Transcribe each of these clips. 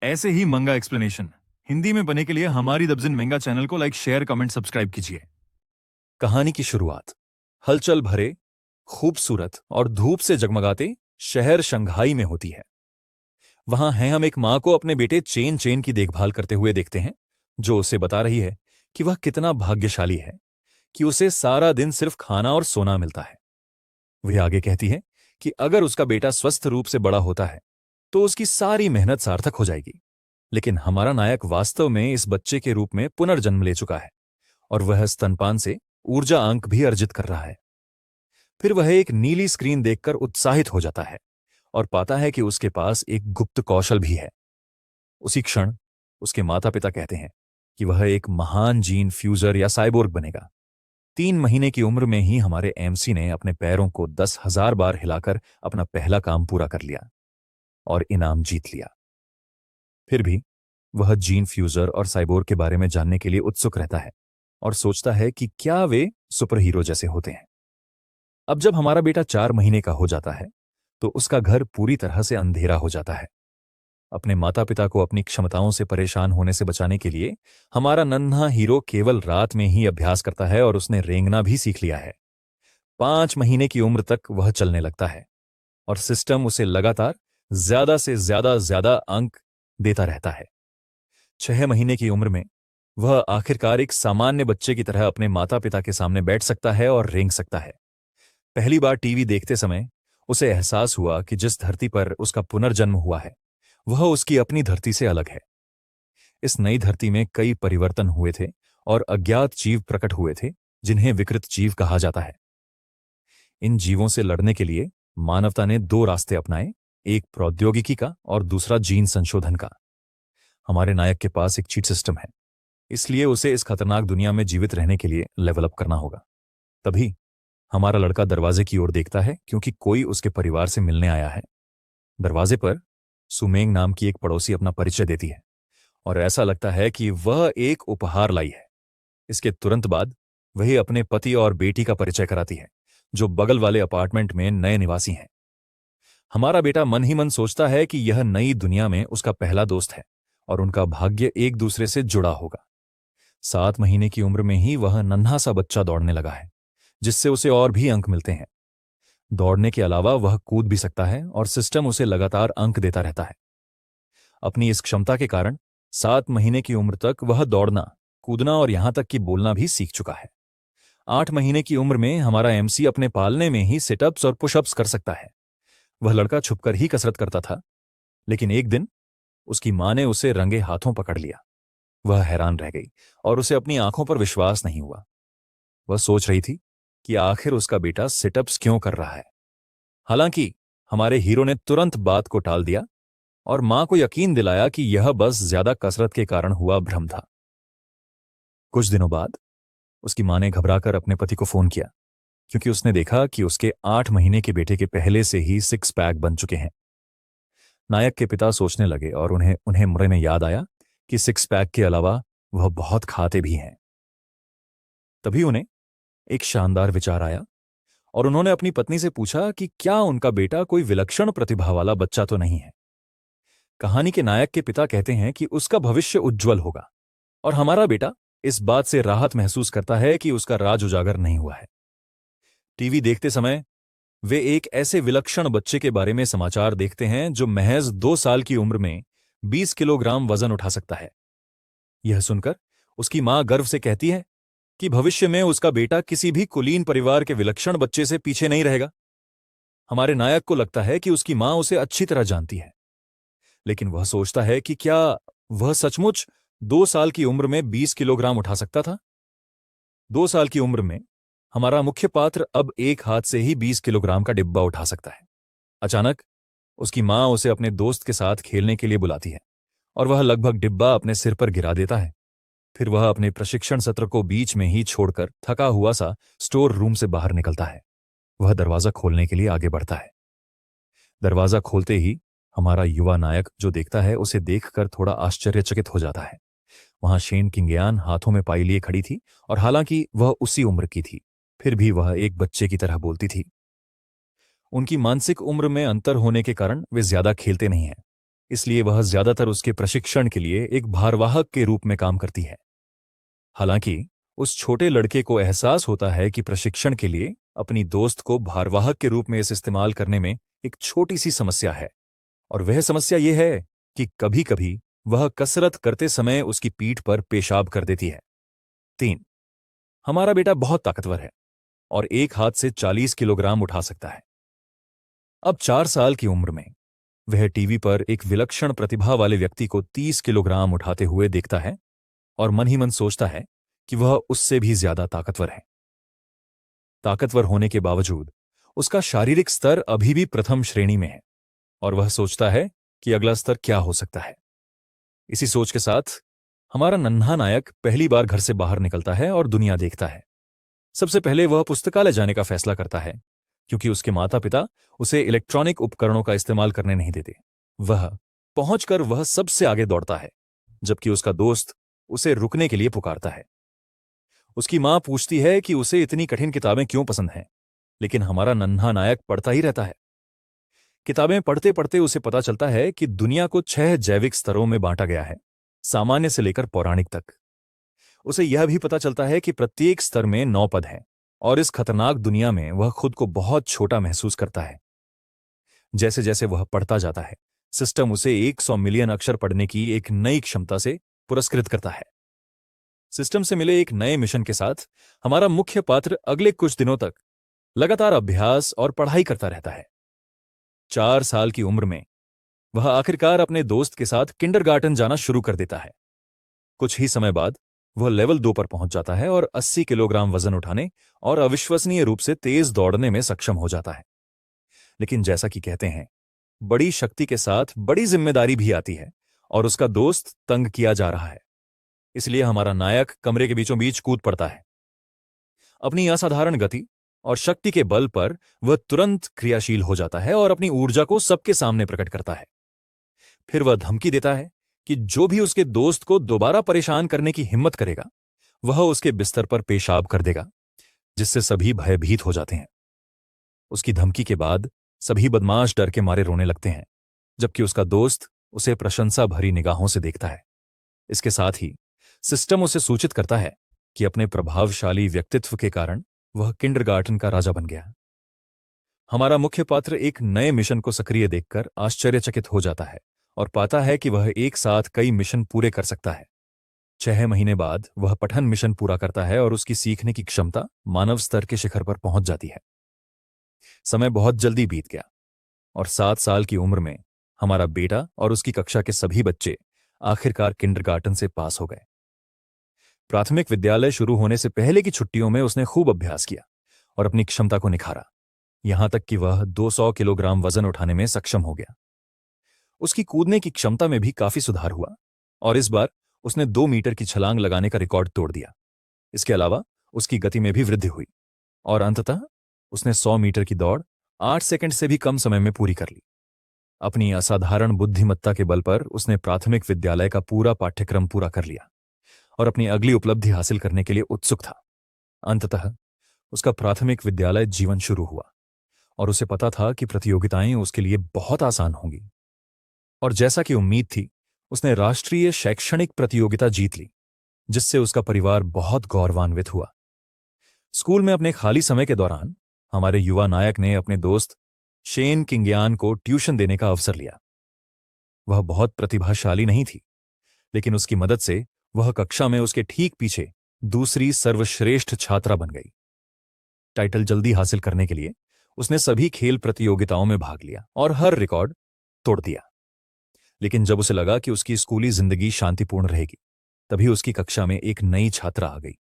ऐसे ही मंगा एक्सप्लेनेशन हिंदी में बनने के लिए हमारी दबजिन मंगा चैनल को लाइक, शेयर, कमेंट, सब्सक्राइब कीजिए। कहानी की शुरुआत हलचल भरे, खूबसूरत और धूप से जगमगाते शहर शंघाई में होती है। वहां हैं हम एक मां को अपने बेटे चेन चेन की देखभाल करते हुए देखते हैं, जो उसे बता रही है कि वह कितना भाग्यशाली है कि उसे सारा दिन सिर्फ खाना और सोना मिलता है। वह आगे कहती है कि अगर उसका बेटा स्वस्थ रूप से बड़ा होता है तो उसकी सारी मेहनत सार्थक हो जाएगी। लेकिन हमारा नायक वास्तव में इस बच्चे के रूप में पुनर्जन्म ले चुका है और वह स्तनपान से ऊर्जा अंक भी अर्जित कर रहा है। फिर वह एक नीली स्क्रीन देखकर उत्साहित हो जाता है और पाता है कि उसके पास एक गुप्त कौशल भी है। उसी क्षण उसके माता पिता कहते हैं कि वह एक महान जीन फ्यूजर या साइबोर्ग बनेगा। 3 महीने की उम्र में ही हमारे एमसी ने अपने पैरों को 10,000 बार हिलाकर अपना पहला काम पूरा कर लिया और इनाम जीत लिया। फिर भी वह जीन फ्यूजर और साइबोर्ग के बारे में जानने के लिए उत्सुक रहता है और सोचता है कि क्या वे सुपर हीरो जैसे होते हैं। अब जब हमारा बेटा 4 महीने का हो जाता है तो उसका घर पूरी तरह से अंधेरा हो जाता है। अपने माता पिता को अपनी क्षमताओं से परेशान होने से बचाने के लिए हमारा नन्हा हीरो केवल रात में ही अभ्यास करता है और उसने रेंगना भी सीख लिया है। 5 महीने की उम्र तक वह चलने लगता है और सिस्टम उसे लगातार ज्यादा से ज्यादा अंक देता रहता है। 6 महीने की उम्र में वह आखिरकार एक सामान्य बच्चे की तरह अपने माता पिता के सामने बैठ सकता है और रेंग सकता है। पहली बार टीवी देखते समय उसे एहसास हुआ कि जिस धरती पर उसका पुनर्जन्म हुआ है वह उसकी अपनी धरती से अलग है। इस नई धरती में कई परिवर्तन हुए थे और अज्ञात जीव प्रकट हुए थे जिन्हें विकृत जीव कहा जाता है। इन जीवों से लड़ने के लिए मानवता ने 2 रास्ते अपनाए, एक प्रौद्योगिकी का और दूसरा जीन संशोधन का। हमारे नायक के पास एक चीट सिस्टम है, इसलिए उसे इस खतरनाक दुनिया में जीवित रहने के लिए लेवल अप करना होगा। तभी हमारा लड़का दरवाजे की ओर देखता है क्योंकि कोई उसके परिवार से मिलने आया है। दरवाजे पर सुमेंग नाम की एक पड़ोसी अपना परिचय देती है और ऐसा लगता है कि वह एक उपहार लाई है। इसके तुरंत बाद वही अपने पति और बेटी का परिचय कराती है, जो बगल वाले अपार्टमेंट में नए निवासी हैं। हमारा बेटा मन ही मन सोचता है कि यह नई दुनिया में उसका पहला दोस्त है और उनका भाग्य एक दूसरे से जुड़ा होगा। 7 महीने की उम्र में ही वह नन्हा सा बच्चा दौड़ने लगा है, जिससे उसे और भी अंक मिलते हैं। दौड़ने के अलावा वह कूद भी सकता है और सिस्टम उसे लगातार अंक देता रहता है। अपनी इस क्षमता के कारण 7 महीने की उम्र तक वह दौड़ना, कूदना और यहां तक कि बोलना भी सीख चुका है। 8 महीने की उम्र में हमारा एमसी अपने पालने में ही सिटअप्स और पुशअप्स कर सकता है। वह लड़का छुपकर ही कसरत करता था, लेकिन एक दिन उसकी मां ने उसे रंगे हाथों पकड़ लिया। वह हैरान रह गई और उसे अपनी आंखों पर विश्वास नहीं हुआ। वह सोच रही थी कि आखिर उसका बेटा सिटअप्स क्यों कर रहा है। हालांकि हमारे हीरो ने तुरंत बात को टाल दिया और मां को यकीन दिलाया कि यह बस ज्यादा कसरत के कारण हुआ भ्रम था। कुछ दिनों बाद उसकी मां ने घबराकर अपने पति को फोन किया, क्योंकि उसने देखा कि उसके 8 महीने के बेटे के पहले से ही 6 पैक बन चुके हैं। नायक के पिता सोचने लगे और उन्हें उन्हें मुरे में याद आया कि 6 पैक के अलावा वह बहुत खाते भी हैं। तभी उन्हें एक शानदार विचार आया और उन्होंने अपनी पत्नी से पूछा कि क्या उनका बेटा कोई विलक्षण प्रतिभा वाला बच्चा तो नहीं है। कहानी के नायक के पिता कहते हैं कि उसका भविष्य उज्जवल होगा और हमारा बेटा इस बात से राहत महसूस करता है कि उसका राज उजागर नहीं हुआ है। टीवी देखते समय वे एक ऐसे विलक्षण बच्चे के बारे में समाचार देखते हैं जो महज 2 साल की उम्र में 20 किलोग्राम वजन उठा सकता है। यह सुनकर उसकी मां गर्व से कहती है कि भविष्य में उसका बेटा किसी भी कुलीन परिवार के विलक्षण बच्चे से पीछे नहीं रहेगा। हमारे नायक को लगता है कि उसकी मां उसे अच्छी तरह जानती है, लेकिन वह सोचता है कि क्या वह सचमुच 2 साल की उम्र में 20 किलोग्राम उठा सकता था। 2 साल की उम्र में हमारा मुख्य पात्र अब एक हाथ से ही 20 किलोग्राम का डिब्बा उठा सकता है। अचानक उसकी मां उसे अपने दोस्त के साथ खेलने के लिए बुलाती है और वह लगभग डिब्बा अपने सिर पर गिरा देता है। फिर वह अपने प्रशिक्षण सत्र को बीच में ही छोड़कर थका हुआ सा स्टोर रूम से बाहर निकलता है। वह दरवाजा खोलने के लिए आगे बढ़ता है। दरवाजा खोलते ही हमारा युवा नायक जो देखता है उसे देखकर थोड़ा आश्चर्यचकित हो जाता है। वहां शेन किंगयान हाथों में पाई लिए खड़ी थी और हालांकि वह उसी उम्र की थी, फिर भी वह एक बच्चे की तरह बोलती थी। उनकी मानसिक उम्र में अंतर होने के कारण वे ज्यादा खेलते नहीं हैं, इसलिए वह ज्यादातर उसके प्रशिक्षण के लिए एक भारवाहक के रूप में काम करती है। हालांकि उस छोटे लड़के को एहसास होता है कि प्रशिक्षण के लिए अपनी दोस्त को भारवाहक के रूप में इस इस्तेमाल करने में एक छोटी सी समस्या है, और वह समस्या यह है कि कभी-कभी वह कसरत करते समय उसकी पीठ पर पेशाब कर देती है। 3. हमारा बेटा बहुत ताकतवर है और एक हाथ से 40 किलोग्राम उठा सकता है। अब 4 साल की उम्र में वह टीवी पर एक विलक्षण प्रतिभा वाले व्यक्ति को 30 किलोग्राम उठाते हुए देखता है और मन ही मन सोचता है कि वह उससे भी ज्यादा ताकतवर है। ताकतवर होने के बावजूद उसका शारीरिक स्तर अभी भी प्रथम श्रेणी में है और वह सोचता है कि अगला स्तर क्या हो सकता है। इसी सोच के साथ हमारा नन्हा नायक पहली बार घर से बाहर निकलता है और दुनिया देखता है। सबसे पहले वह पुस्तकालय जाने का फैसला करता है, क्योंकि उसके माता पिता उसे इलेक्ट्रॉनिक उपकरणों का इस्तेमाल करने नहीं देते। वह पहुंचकर वह सबसे आगे दौड़ता है, जबकि उसका दोस्त उसे रुकने के लिए पुकारता है। उसकी मां पूछती है कि उसे इतनी कठिन किताबें क्यों पसंद हैं, लेकिन हमारा नन्हा नायक पढ़ता ही रहता है। किताबें पढ़ते पढ़ते उसे पता चलता है कि दुनिया को 6 जैविक स्तरों में बांटा गया है, सामान्य से लेकर पौराणिक तक। उसे यह भी पता चलता है कि प्रत्येक स्तर में 9 पद हैं और इस खतरनाक दुनिया में वह खुद को बहुत छोटा महसूस करता है। जैसे जैसे वह पढ़ता जाता है, सिस्टम उसे 100 मिलियन अक्षर पढ़ने की एक नई क्षमता से पुरस्कृत करता है। सिस्टम से मिले एक नए मिशन के साथ हमारा मुख्य पात्र अगले कुछ दिनों तक लगातार अभ्यास और पढ़ाई करता रहता है। 4 साल की उम्र में वह आखिरकार अपने दोस्त के साथ किंडरगार्टन जाना शुरू कर देता है। कुछ ही समय बाद वह लेवल 2 पर पहुंच जाता है और 80 किलोग्राम वजन उठाने और अविश्वसनीय रूप से तेज दौड़ने में सक्षम हो जाता है। लेकिन जैसा कि कहते हैं, बड़ी शक्ति के साथ बड़ी जिम्मेदारी भी आती है और उसका दोस्त तंग किया जा रहा है। इसलिए हमारा नायक कमरे के बीचों बीच कूद पड़ता है। अपनी असाधारण गति और शक्ति के बल पर वह तुरंत क्रियाशील हो जाता है और अपनी ऊर्जा को सबके सामने प्रकट करता है। फिर वह धमकी देता है कि जो भी उसके दोस्त को दोबारा परेशान करने की हिम्मत करेगा, वह उसके बिस्तर पर पेशाब कर देगा, जिससे सभी भयभीत हो जाते हैं। उसकी धमकी के बाद सभी बदमाश डर के मारे रोने लगते हैं, जबकि उसका दोस्त उसे प्रशंसा भरी निगाहों से देखता है। इसके साथ ही सिस्टम उसे सूचित करता है कि अपने प्रभावशाली व्यक्तित्व के कारण वह किंडरगार्टन का राजा बन गया। हमारा मुख्य पात्र एक नए मिशन को सक्रिय देखकर आश्चर्यचकित हो जाता है और पाता है कि वह एक साथ कई मिशन पूरे कर सकता है। 6 महीने बाद वह पठन मिशन पूरा करता है और उसकी सीखने की क्षमता मानव स्तर के शिखर पर पहुंच जाती है। समय बहुत जल्दी बीत गया और 7 साल की उम्र में हमारा बेटा और उसकी कक्षा के सभी बच्चे आखिरकार किंडरगार्टन से पास हो गए। प्राथमिक विद्यालय शुरू होने से पहले की छुट्टियों में उसने खूब अभ्यास किया और अपनी क्षमता को निखारा, यहां तक कि वह 200 किलोग्राम वजन उठाने में सक्षम हो गया। उसकी कूदने की क्षमता में भी काफी सुधार हुआ और इस बार उसने 2 मीटर की छलांग लगाने का रिकॉर्ड तोड़ दिया। इसके अलावा उसकी गति में भी वृद्धि हुई और अंततः उसने 100 मीटर की दौड़ 8 सेकंड से भी कम समय में पूरी कर ली। अपनी असाधारण बुद्धिमत्ता के बल पर उसने प्राथमिक विद्यालय का पूरा पाठ्यक्रम पूरा कर लिया और अपनी अगली उपलब्धि हासिल करने के लिए उत्सुक था। अंततः उसका प्राथमिक विद्यालय जीवन शुरू हुआ और उसे पता था कि प्रतियोगिताएं उसके लिए बहुत आसान होंगी। और जैसा कि उम्मीद थी, उसने राष्ट्रीय शैक्षणिक प्रतियोगिता जीत ली, जिससे उसका परिवार बहुत गौरवान्वित हुआ। स्कूल में अपने खाली समय के दौरान हमारे युवा नायक ने अपने दोस्त शेन किंगयान को ट्यूशन देने का अवसर लिया। वह बहुत प्रतिभाशाली नहीं थी, लेकिन उसकी मदद से वह कक्षा में उसके ठीक पीछे दूसरी सर्वश्रेष्ठ छात्रा बन गई। टाइटल जल्दी हासिल करने के लिए उसने सभी खेल प्रतियोगिताओं में भाग लिया और हर रिकॉर्ड तोड़ दिया। लेकिन जब उसे लगा कि उसकी स्कूली जिंदगी शांतिपूर्ण रहेगी, तभी उसकी कक्षा में एक नई छात्रा आ गई।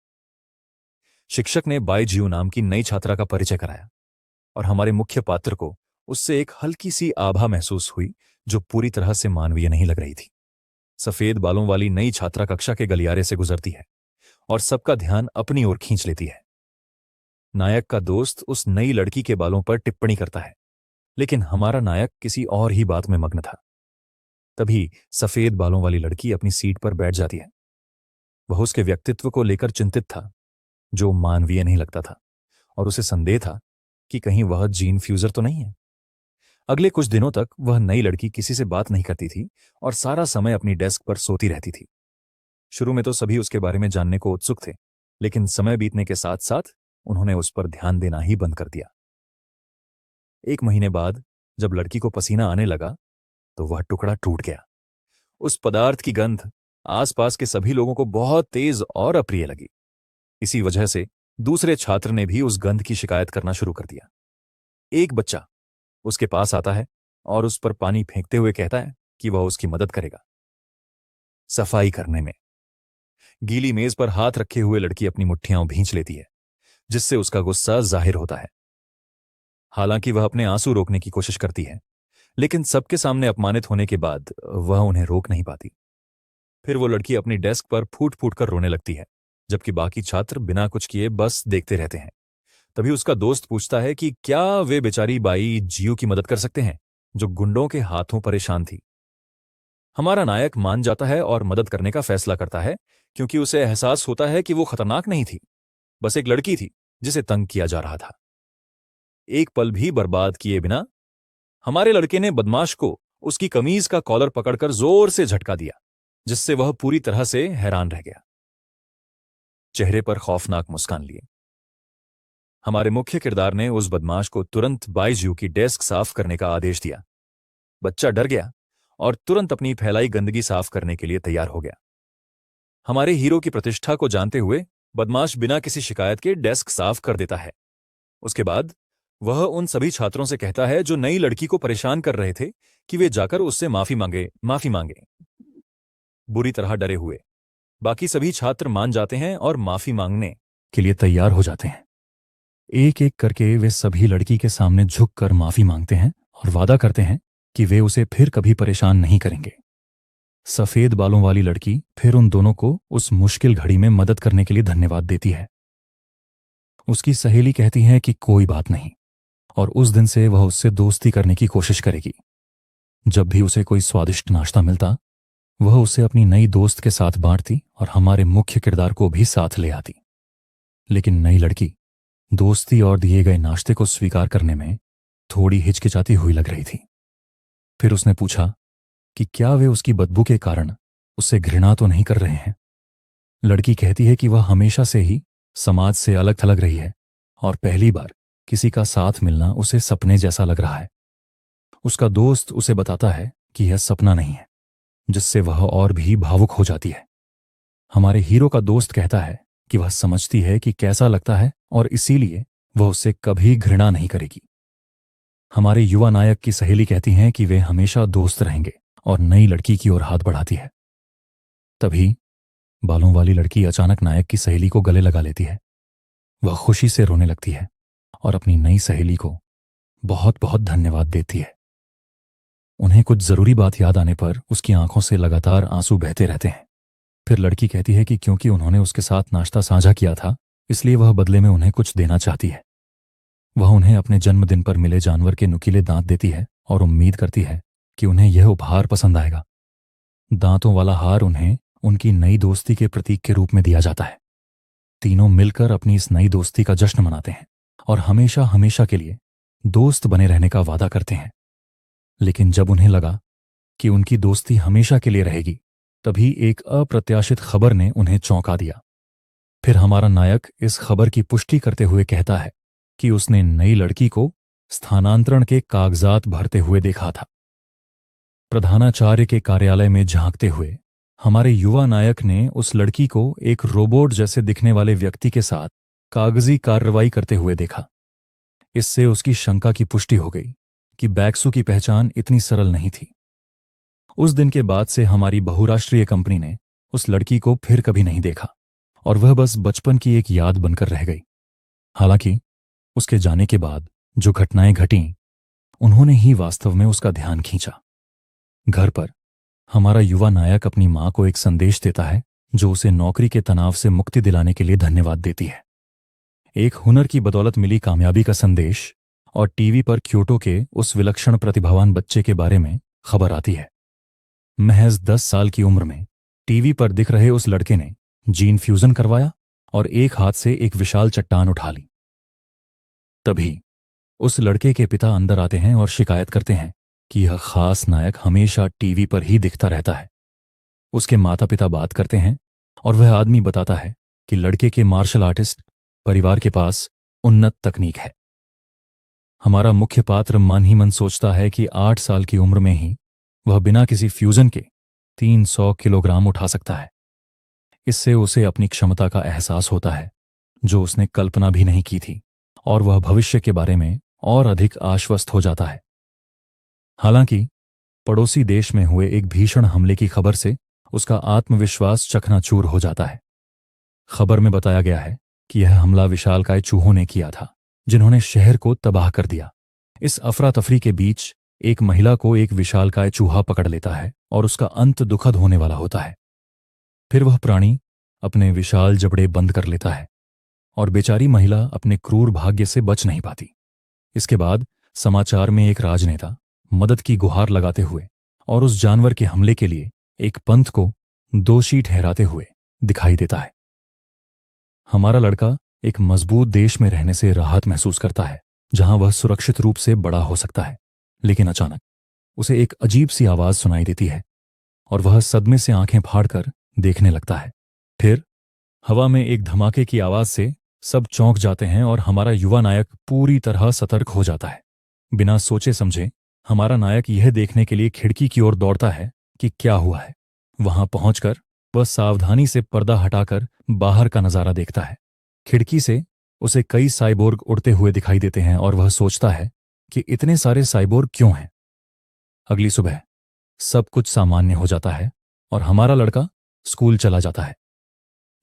शिक्षक ने बायजियो नाम की नई छात्रा का परिचय कराया और हमारे मुख्य पात्र को उससे एक हल्की सी आभा महसूस हुई, जो पूरी तरह से मानवीय नहीं लग रही थी। सफेद बालों वाली नई छात्रा कक्षा के गलियारे से गुजरती है और सबका ध्यान अपनी ओर खींच लेती है। नायक का दोस्त उस नई लड़की के बालों पर टिप्पणी करता है, लेकिन हमारा नायक किसी और ही बात में मग्न था। तभी सफेद बालों वाली लड़की अपनी सीट पर बैठ जाती है। वह उसके व्यक्तित्व को लेकर चिंतित था, जो मानवीय नहीं लगता था, और उसे संदेह था कि कहीं वह जीन फ्यूजर तो नहीं है। अगले कुछ दिनों तक वह नई लड़की किसी से बात नहीं करती थी और सारा समय अपनी डेस्क पर सोती रहती थी। शुरू में तो सभी उसके बारे में जानने को उत्सुक थे, लेकिन समय बीतने के साथ साथ उन्होंने उस पर ध्यान देना ही बंद कर दिया। 1 महीने बाद जब लड़की को पसीना आने लगा तो वह टुकड़ा टूट गया। उस पदार्थ की गंध आसपास के सभी लोगों को बहुत तेज और अप्रिय लगी। इसी वजह से दूसरे छात्र ने भी उस गंध की शिकायत करना शुरू कर दिया। एक बच्चा उसके पास आता है और उस पर पानी फेंकते हुए कहता है कि वह उसकी मदद करेगा सफाई करने में। गीली मेज पर हाथ रखे हुए लड़की अपनी मुट्ठियां भींच लेती है, जिससे उसका गुस्सा जाहिर होता है। हालांकि वह अपने आंसू रोकने की कोशिश करती है, लेकिन सबके सामने अपमानित होने के बाद वह उन्हें रोक नहीं पाती। फिर वो लड़की अपनी डेस्क पर फूट फूट कर रोने लगती है, जबकि बाकी छात्र बिना कुछ किए बस देखते रहते हैं। तभी उसका दोस्त पूछता है कि क्या वे बेचारी बाई जियो की मदद कर सकते हैं, जो गुंडों के हाथों परेशान थी। हमारा नायक मान जाता है और मदद करने का फैसला करता है, क्योंकि उसे एहसास होता है कि वो खतरनाक नहीं थी, बस एक लड़की थी जिसे तंग किया जा रहा था। एक पल भी बर्बाद किए बिना हमारे लड़के ने बदमाश को उसकी कमीज का कॉलर पकड़कर जोर से झटका दिया, जिससे वह पूरी तरह से हैरान रह गया, चेहरे पर खौफनाक मुस्कान लिए। हमारे मुख्य किरदार ने उस बदमाश को तुरंत बाईजू की डेस्क साफ करने का आदेश दिया। बच्चा डर गया और तुरंत अपनी फैलाई गंदगी साफ करने के लिए तैयार हो गया। हमारे हीरो की प्रतिष्ठा को जानते हुए बदमाश बिना किसी शिकायत के डेस्क साफ कर देता है। उसके बाद वह उन सभी छात्रों से कहता है जो नई लड़की को परेशान कर रहे थे कि वे जाकर उससे माफी मांगे। बुरी तरह डरे हुए बाकी सभी छात्र मान जाते हैं और माफी मांगने के लिए तैयार हो जाते हैं। एक एक करके वे सभी लड़की के सामने झुककर माफी मांगते हैं और वादा करते हैं कि वे उसे फिर कभी परेशान नहीं करेंगे। सफेद बालों वाली लड़की फिर उन दोनों को उस मुश्किल घड़ी में मदद करने के लिए धन्यवाद देती है। उसकी सहेली कहती है कि कोई बात नहीं, और उस दिन से वह उससे दोस्ती करने की कोशिश करेगी। जब भी उसे कोई स्वादिष्ट नाश्ता मिलता, वह उसे अपनी नई दोस्त के साथ बांटती और हमारे मुख्य किरदार को भी साथ ले आती। लेकिन नई लड़की दोस्ती और दिए गए नाश्ते को स्वीकार करने में थोड़ी हिचकिचाती हुई लग रही थी। फिर उसने पूछा कि क्या वे उसकी बदबू के कारण उससे घृणा तो नहीं कर रहे हैं। लड़की कहती है कि वह हमेशा से ही समाज से अलग थलग रही है और पहली बार किसी का साथ मिलना उसे सपने जैसा लग रहा है। उसका दोस्त उसे बताता है कि यह सपना नहीं है, जिससे वह और भी भावुक हो जाती है। हमारे हीरो का दोस्त कहता है कि वह समझती है कि कैसा लगता है और इसीलिए वह उससे कभी घृणा नहीं करेगी। हमारे युवा नायक की सहेली कहती हैं कि वे हमेशा दोस्त रहेंगे और नई लड़की की ओर हाथ बढ़ाती है। तभी बालों वाली लड़की अचानक नायक की सहेली को गले लगा लेती है। वह खुशी से रोने लगती है और अपनी नई सहेली को बहुत बहुत धन्यवाद देती है। उन्हें कुछ जरूरी बात याद आने पर उसकी आंखों से लगातार आंसू बहते रहते हैं। फिर लड़की कहती है कि क्योंकि उन्होंने उसके साथ नाश्ता साझा किया था, इसलिए वह बदले में उन्हें कुछ देना चाहती है। वह उन्हें अपने जन्मदिन पर मिले जानवर के नुकीले दांत देती है और उम्मीद करती है कि उन्हें यह उपहार पसंद आएगा। दांतों वाला हार उन्हें उनकी नई दोस्ती के प्रतीक के रूप में दिया जाता है। तीनों मिलकर अपनी इस नई दोस्ती का जश्न मनाते हैं और हमेशा हमेशा के लिए दोस्त बने रहने का वादा करते हैं। लेकिन जब उन्हें लगा कि उनकी दोस्ती हमेशा के लिए रहेगी, तभी एक अप्रत्याशित खबर ने उन्हें चौंका दिया। फिर हमारा नायक इस खबर की पुष्टि करते हुए कहता है कि उसने नई लड़की को स्थानांतरण के कागजात भरते हुए देखा था। प्रधानाचार्य के कार्यालय में झांकते हुए हमारे युवा नायक ने उस लड़की को एक रोबोट जैसे दिखने वाले व्यक्ति के साथ कागजी कार्रवाई करते हुए देखा। इससे उसकी शंका की पुष्टि हो गई कि बैक्सू की पहचान इतनी सरल नहीं थी। उस दिन के बाद से हमारी बहुराष्ट्रीय कंपनी ने उस लड़की को फिर कभी नहीं देखा और वह बस बचपन की एक याद बनकर रह गई। हालांकि उसके जाने के बाद जो घटनाएं घटीं, उन्होंने ही वास्तव में उसका ध्यान खींचा। घर पर हमारा युवा नायक अपनी मां को एक संदेश देता है जो उसे नौकरी के तनाव से मुक्ति दिलाने के लिए धन्यवाद देती है। एक हुनर की बदौलत मिली कामयाबी का संदेश और टीवी पर क्योटो के उस विलक्षण प्रतिभावान बच्चे के बारे में खबर आती है। महज 10 साल की उम्र में टीवी पर दिख रहे उस लड़के ने जीन फ्यूजन करवाया और एक हाथ से एक विशाल चट्टान उठा ली। तभी उस लड़के के पिता अंदर आते हैं और शिकायत करते हैं कि यह खास नायक हमेशा टीवी पर ही दिखता रहता है। उसके माता पिता बात करते हैं और वह आदमी बताता है कि लड़के के मार्शल आर्टिस्ट परिवार के पास उन्नत तकनीक है। हमारा मुख्य पात्र मन ही मन सोचता है कि 8 साल की उम्र में ही वह बिना किसी फ्यूजन के 300 किलोग्राम उठा सकता है। इससे उसे अपनी क्षमता का एहसास होता है जो उसने कल्पना भी नहीं की थी, और वह भविष्य के बारे में और अधिक आश्वस्त हो जाता है। हालांकि पड़ोसी देश में हुए एक भीषण हमले की खबर से उसका आत्मविश्वास चकनाचूर हो जाता है। खबर में बताया गया है कि यह हमला विशालकाय चूहों ने किया था जिन्होंने शहर को तबाह कर दिया। इस अफरा तफरी के बीच एक महिला को एक विशालकाय चूहा पकड़ लेता है और उसका अंत दुखद होने वाला होता है। फिर वह प्राणी अपने विशाल जबड़े बंद कर लेता है और बेचारी महिला अपने क्रूर भाग्य से बच नहीं पाती। इसके बाद समाचार में एक राजनेता मदद की गुहार लगाते हुए और उस जानवर के हमले के लिए एक पंथ को दोषी ठहराते हुए दिखाई देता है। हमारा लड़का एक मजबूत देश में रहने से राहत महसूस करता है जहां वह सुरक्षित रूप से बड़ा हो सकता है, लेकिन अचानक उसे एक अजीब सी आवाज सुनाई देती है और वह सदमे से आंखें फाड़कर देखने लगता है। फिर हवा में एक धमाके की आवाज से सब चौंक जाते हैं और हमारा युवा नायक पूरी तरह सतर्क हो जाता है। बिना सोचे समझे हमारा नायक यह देखने के लिए खिड़की की ओर दौड़ता है कि क्या हुआ है। वहां पहुंचकर वह सावधानी से पर्दा हटाकर बाहर का नजारा देखता है। खिड़की से उसे कई साइबोर्ग उड़ते हुए दिखाई देते हैं और वह सोचता है कि इतने सारे साइबोर्ग क्यों हैं। अगली सुबह सब कुछ सामान्य हो जाता है और हमारा लड़का स्कूल चला जाता है।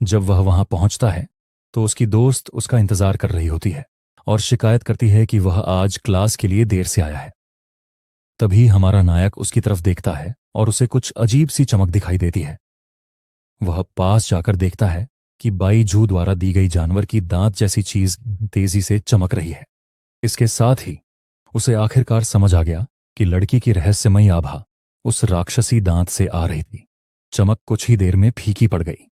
जब वह वहां पहुंचता है तो उसकी दोस्त उसका इंतजार कर रही होती है और शिकायत करती है कि वह आज क्लास के लिए देर से आया है। तभी हमारा नायक उसकी तरफ देखता है और उसे कुछ अजीब सी चमक दिखाई देती है। वह पास जाकर देखता है कि बाईजू द्वारा दी गई जानवर की दांत जैसी चीज तेजी से चमक रही है। इसके साथ ही उसे आखिरकार समझ आ गया कि लड़की की रहस्यमयी आभा उस राक्षसी दांत से आ रही थी। चमक कुछ ही देर में फीकी पड़ गई,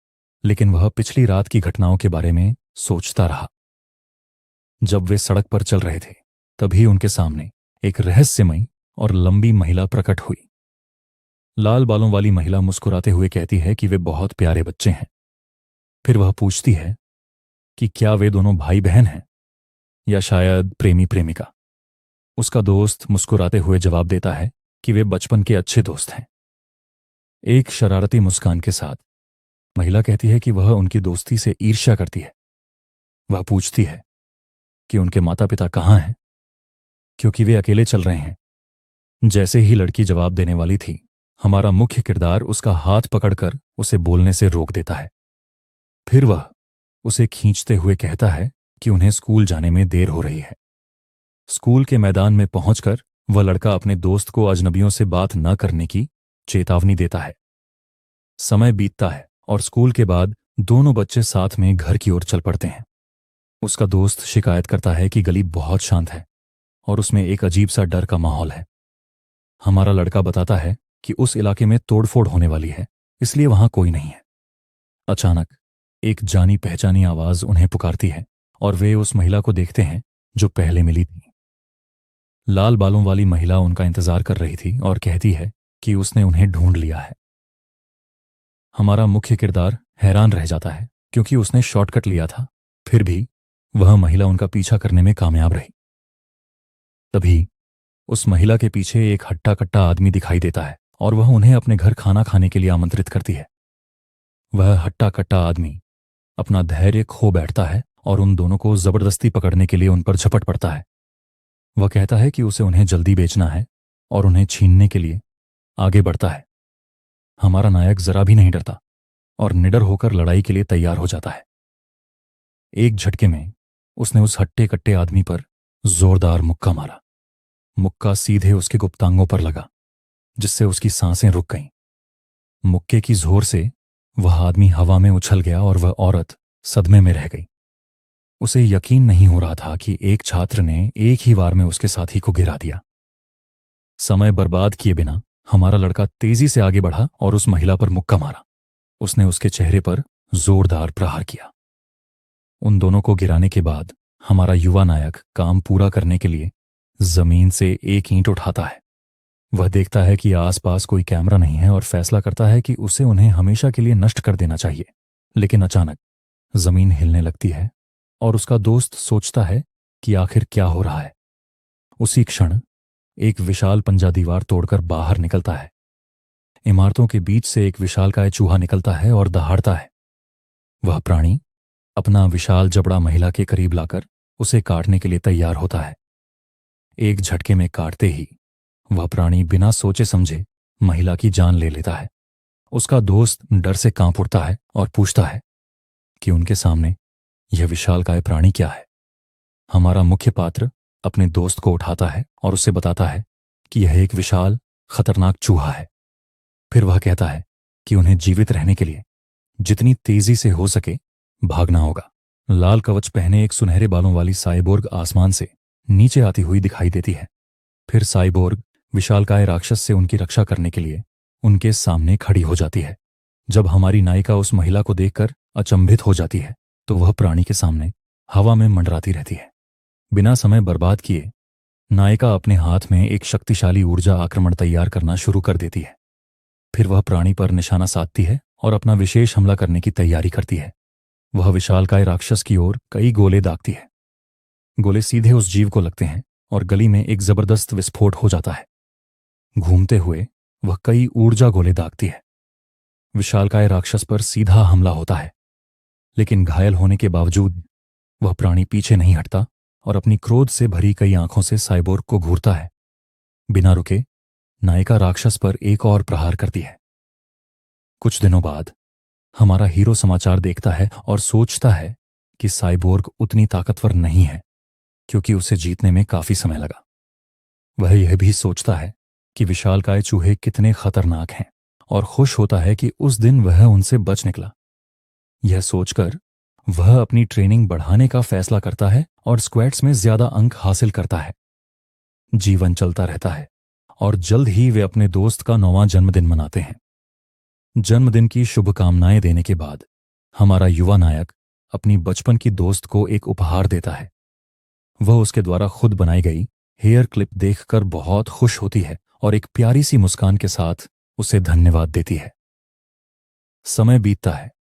लेकिन वह पिछली रात की घटनाओं के बारे में सोचता रहा। जब वे सड़क पर चल रहे थे तभी उनके सामने एक रहस्यमयी और लंबी महिला प्रकट हुई। लाल बालों वाली महिला मुस्कुराते हुए कहती है कि वे बहुत प्यारे बच्चे हैं। फिर वह पूछती है कि क्या वे दोनों भाई बहन हैं या शायद प्रेमी प्रेमिका। उसका दोस्त मुस्कुराते हुए जवाब देता है कि वे बचपन के अच्छे दोस्त हैं। एक शरारती मुस्कान के साथ महिला कहती है कि वह उनकी दोस्ती से ईर्ष्या करती है। वह पूछती है कि उनके माता पिता कहाँ हैं, क्योंकि वे अकेले चल रहे हैं। जैसे ही लड़की जवाब देने वाली थी, हमारा मुख्य किरदार उसका हाथ पकड़कर उसे बोलने से रोक देता है। फिर वह उसे खींचते हुए कहता है कि उन्हें स्कूल जाने में देर हो रही है। स्कूल के मैदान में पहुंचकर वह लड़का अपने दोस्त को अजनबियों से बात न करने की चेतावनी देता है। समय बीतता है और स्कूल के बाद दोनों बच्चे साथ में घर की ओर चल पड़ते हैं। उसका दोस्त शिकायत करता है कि गली बहुत शांत है और उसमें एक अजीब सा डर का माहौल है। हमारा लड़का बताता है कि उस इलाके में तोड़फोड़ होने वाली है, इसलिए वहां कोई नहीं है। अचानक एक जानी पहचानी आवाज उन्हें पुकारती है और वे उस महिला को देखते हैं जो पहले मिली थी। लाल बालों वाली महिला उनका इंतजार कर रही थी और कहती है कि उसने उन्हें ढूंढ लिया है। हमारा मुख्य किरदार हैरान रह जाता है क्योंकि उसने शॉर्टकट लिया था, फिर भी वह महिला उनका पीछा करने में कामयाब रही। तभी उस महिला के पीछे एक हट्टा कट्टा आदमी दिखाई देता है और वह उन्हें अपने घर खाना खाने के लिए आमंत्रित करती है। वह हट्टा कट्टा आदमी अपना धैर्य खो बैठता है और उन दोनों को जबरदस्ती पकड़ने के लिए उन पर झपट पड़ता है। वह कहता है कि उसे उन्हें जल्दी बेचना है और उन्हें छीनने के लिए आगे बढ़ता है। हमारा नायक जरा भी नहीं डरता और निडर होकर लड़ाई के लिए तैयार हो जाता है। एक झटके में उसने उस हट्टे कट्टे आदमी पर जोरदार मुक्का मारा। मुक्का सीधे उसके गुप्तांगों पर लगा, जिससे उसकी सांसें रुक गईं। मुक्के की जोर से वह आदमी हवा में उछल गया और वह औरत सदमे में रह गई। उसे यकीन नहीं हो रहा था कि एक छात्र ने एक ही वार में उसके साथी को गिरा दिया। समय बर्बाद किए बिना हमारा लड़का तेजी से आगे बढ़ा और उस महिला पर मुक्का मारा। उसने उसके चेहरे पर जोरदार प्रहार किया। उन दोनों को गिराने के बाद हमारा युवा नायक काम पूरा करने के लिए जमीन से एक ईंट उठाता है। वह देखता है कि आसपास कोई कैमरा नहीं है और फैसला करता है कि उसे उन्हें हमेशा के लिए नष्ट कर देना चाहिए। लेकिन अचानक जमीन हिलने लगती है और उसका दोस्त सोचता है कि आखिर क्या हो रहा है। उसी क्षण एक विशाल पंजा दीवार तोड़कर बाहर निकलता है। इमारतों के बीच से एक विशालकाय चूहा निकलता है और दहाड़ता है। वह प्राणी अपना विशाल जबड़ा महिला के करीब लाकर उसे काटने के लिए तैयार होता है। एक झटके में काटते ही वह प्राणी बिना सोचे समझे महिला की जान ले लेता है। उसका दोस्त डर से कांप उठता है और पूछता है कि उनके सामने यह विशालकाय प्राणी क्या है। हमारा मुख्य पात्र अपने दोस्त को उठाता है और उसे बताता है कि यह एक विशाल खतरनाक चूहा है। फिर वह कहता है कि उन्हें जीवित रहने के लिए जितनी तेजी से हो सके भागना होगा। लाल कवच पहने एक सुनहरे बालों वाली साइबोर्ग आसमान से नीचे आती हुई दिखाई देती है। फिर साइबोर्ग विशालकाय राक्षस से उनकी रक्षा करने के लिए उनके सामने खड़ी हो जाती है। जब हमारी नायिका उस महिला को देखकर अचंभित हो जाती है तो वह प्राणी के सामने हवा में मंडराती रहती है। बिना समय बर्बाद किए नायिका अपने हाथ में एक शक्तिशाली ऊर्जा आक्रमण तैयार करना शुरू कर देती है। फिर वह प्राणी पर निशाना साधती है और अपना विशेष हमला करने की तैयारी करती है। वह विशालकाय राक्षस की ओर कई गोले दागती है। गोले सीधे उस जीव को लगते हैं और गली में एक जबरदस्त विस्फोट हो जाता है। घूमते हुए वह कई ऊर्जा गोले दागती है। विशालकाय राक्षस पर सीधा हमला होता है, लेकिन घायल होने के बावजूद वह प्राणी पीछे नहीं हटता और अपनी क्रोध से भरी कई आंखों से साइबोर्ग को घूरता है। बिना रुके नायिका राक्षस पर एक और प्रहार करती है। कुछ दिनों बाद हमारा हीरो समाचार देखता है और सोचता है कि साइबोर्ग उतनी ताकतवर नहीं है, क्योंकि उसे जीतने में काफी समय लगा। वह यह भी सोचता है कि विशालकाय चूहे कितने खतरनाक हैं और खुश होता है कि उस दिन वह उनसे बच निकला। यह सोचकर वह अपनी ट्रेनिंग बढ़ाने का फैसला करता है और स्क्वैट्स में ज्यादा अंक हासिल करता है। जीवन चलता रहता है और जल्द ही वे अपने दोस्त का 9वां जन्मदिन मनाते हैं। जन्मदिन की शुभकामनाएं देने के बाद हमारा युवा नायक अपनी बचपन की दोस्त को एक उपहार देता है। वह उसके द्वारा खुद बनाई गई हेयर क्लिप देखकर बहुत खुश होती है और एक प्यारी सी मुस्कान के साथ उसे धन्यवाद देती है। समय बीतता है।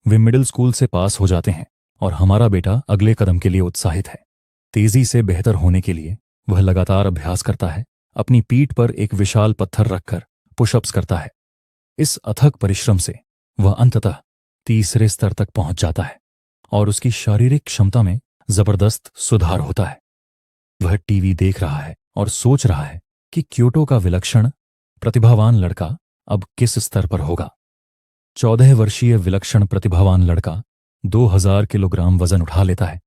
वे मिडिल स्कूल से पास हो जाते हैं और हमारा बेटा अगले कदम के लिए उत्साहित है। तेजी से बेहतर होने के लिए वह लगातार अभ्यास करता है। अपनी पीठ पर एक विशाल पत्थर रखकर पुशअप्स करता है। इस अथक परिश्रम से वह अंततः तीसरे स्तर तक पहुंच जाता है और उसकी शारीरिक क्षमता में जबरदस्त सुधार होता है। वह टीवी देख रहा है और सोच रहा है कि क्योटो का विलक्षण प्रतिभावान लड़का अब किस स्तर पर होगा। 14 वर्षीय विलक्षण प्रतिभावान लड़का 2000 किलोग्राम वजन उठा लेता है,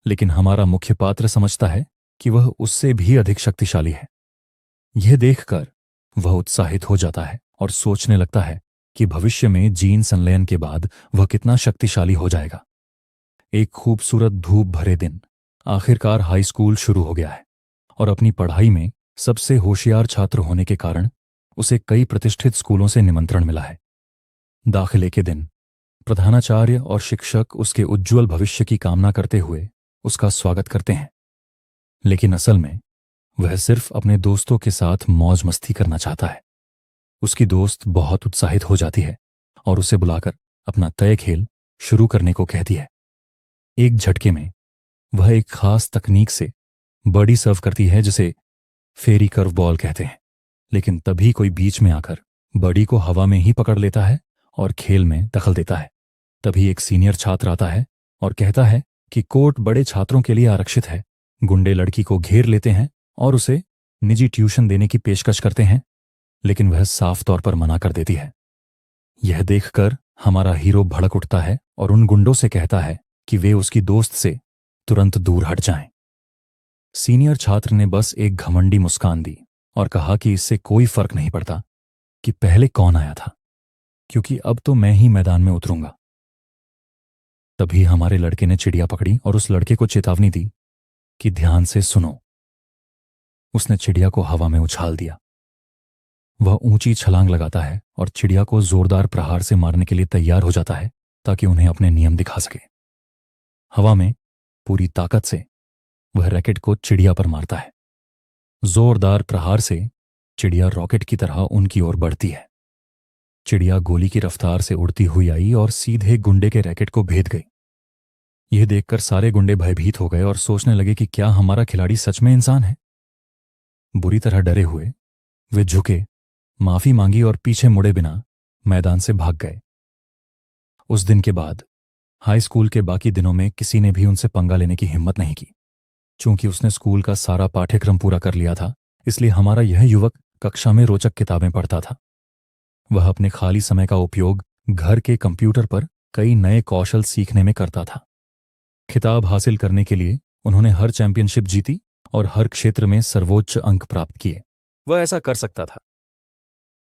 लेकिन हमारा मुख्य पात्र समझता है कि वह उससे भी अधिक शक्तिशाली है। यह देखकर वह उत्साहित हो जाता है और सोचने लगता है कि भविष्य में जीन संलयन के बाद वह कितना शक्तिशाली हो जाएगा। एक खूबसूरत धूप भरे दिन आखिरकार हाई स्कूल शुरू हो गया है और अपनी पढ़ाई में सबसे होशियार छात्र होने के कारण उसे कई प्रतिष्ठित स्कूलों से निमंत्रण मिला है। दाखिले के दिन प्रधानाचार्य और शिक्षक उसके उज्जवल भविष्य की कामना करते हुए उसका स्वागत करते हैं, लेकिन असल में वह सिर्फ अपने दोस्तों के साथ मौज मस्ती करना चाहता है। उसकी दोस्त बहुत उत्साहित हो जाती है और उसे बुलाकर अपना तय खेल शुरू करने को कहती है। एक झटके में वह एक खास तकनीक से बॉडी सर्व करती है, जिसे फेरी कर्व बॉल कहते हैं, लेकिन तभी कोई बीच में आकर बॉडी को हवा में ही पकड़ लेता है और खेल में दखल देता है। तभी एक सीनियर छात्र आता है और कहता है कि कोर्ट बड़े छात्रों के लिए आरक्षित है। गुंडे लड़की को घेर लेते हैं और उसे निजी ट्यूशन देने की पेशकश करते हैं, लेकिन वह साफ तौर पर मना कर देती है। यह देखकर हमारा हीरो भड़क उठता है और उन गुंडों से कहता है कि वे उसकी दोस्त से तुरंत दूर हट जाएं। सीनियर छात्र ने बस एक घमंडी मुस्कान दी और कहा कि इससे कोई फर्क नहीं पड़ता कि पहले कौन आया था, क्योंकि अब तो मैं ही मैदान में उतरूंगा। तभी हमारे लड़के ने चिड़िया पकड़ी और उस लड़के को चेतावनी दी कि ध्यान से सुनो। उसने चिड़िया को हवा में उछाल दिया। वह ऊंची छलांग लगाता है और चिड़िया को जोरदार प्रहार से मारने के लिए तैयार हो जाता है ताकि उन्हें अपने नियम दिखा सके। हवा में पूरी ताकत से वह रैकेट को चिड़िया पर मारता है। जोरदार प्रहार से चिड़िया रॉकेट की तरह उनकी ओर बढ़ती है। चिड़िया गोली की रफ्तार से उड़ती हुई आई और सीधे गुंडे के रैकेट को भेद गई। यह देखकर सारे गुंडे भयभीत हो गए और सोचने लगे कि क्या हमारा खिलाड़ी सच में इंसान है। बुरी तरह डरे हुए वे झुके, माफी मांगी और पीछे मुड़े बिना मैदान से भाग गए। उस दिन के बाद हाई स्कूल के बाकी दिनों में किसी ने भी उनसे पंगा लेने की हिम्मत नहीं की। चूंकि उसने स्कूल का सारा पाठ्यक्रम पूरा कर लिया था, इसलिए हमारा यह युवक कक्षा में रोचक किताबें पढ़ता था। वह अपने खाली समय का उपयोग घर के कंप्यूटर पर कई नए कौशल सीखने में करता था। खिताब हासिल करने के लिए उन्होंने हर चैंपियनशिप जीती और हर क्षेत्र में सर्वोच्च अंक प्राप्त किए। वह ऐसा कर सकता था।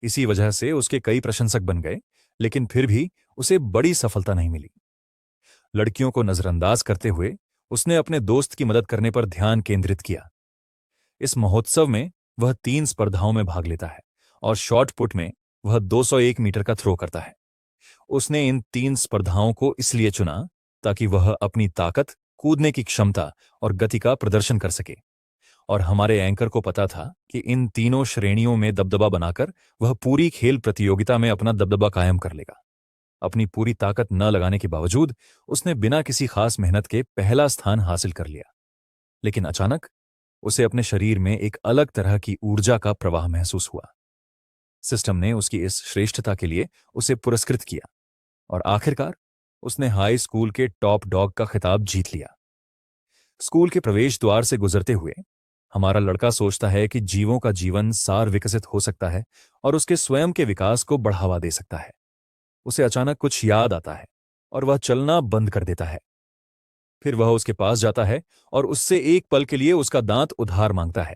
इसी वजह से उसके कई प्रशंसक बन गए, लेकिन फिर भी उसे बड़ी सफलता नहीं मिली। लड़कियों को नजरअंदाज करते हुए उसने अपने दोस्त की मदद करने पर ध्यान केंद्रित किया। इस महोत्सव में वह 3 स्पर्धाओं में भाग लेता है और शॉट पुट में वह 201 मीटर का थ्रो करता है। उसने इन 3 स्पर्धाओं को इसलिए चुना ताकि वह अपनी ताकत, कूदने की क्षमता और गति का प्रदर्शन कर सके। और हमारे एंकर को पता था कि इन तीनों श्रेणियों में दबदबा बनाकर वह पूरी खेल प्रतियोगिता में अपना दबदबा कायम कर लेगा। अपनी पूरी ताकत न लगाने के बावजूद उसने बिना किसी खास मेहनत के पहला स्थान हासिल कर लिया। लेकिन अचानक उसे अपने शरीर में एक अलग तरह की ऊर्जा का प्रवाह महसूस हुआ। सिस्टम ने उसकी इस श्रेष्ठता के लिए उसे पुरस्कृत किया और आखिरकार उसने हाई स्कूल के टॉप डॉग का खिताब जीत लिया। स्कूल के प्रवेश द्वार से गुजरते हुए हमारा लड़का सोचता है कि जीवों का जीवन सार विकसित हो सकता है और उसके स्वयं के विकास को बढ़ावा दे सकता है। उसे अचानक कुछ याद आता है और वह चलना बंद कर देता है। फिर वह उसके पास जाता है और उससे एक पल के लिए उसका दांत उधार मांगता है।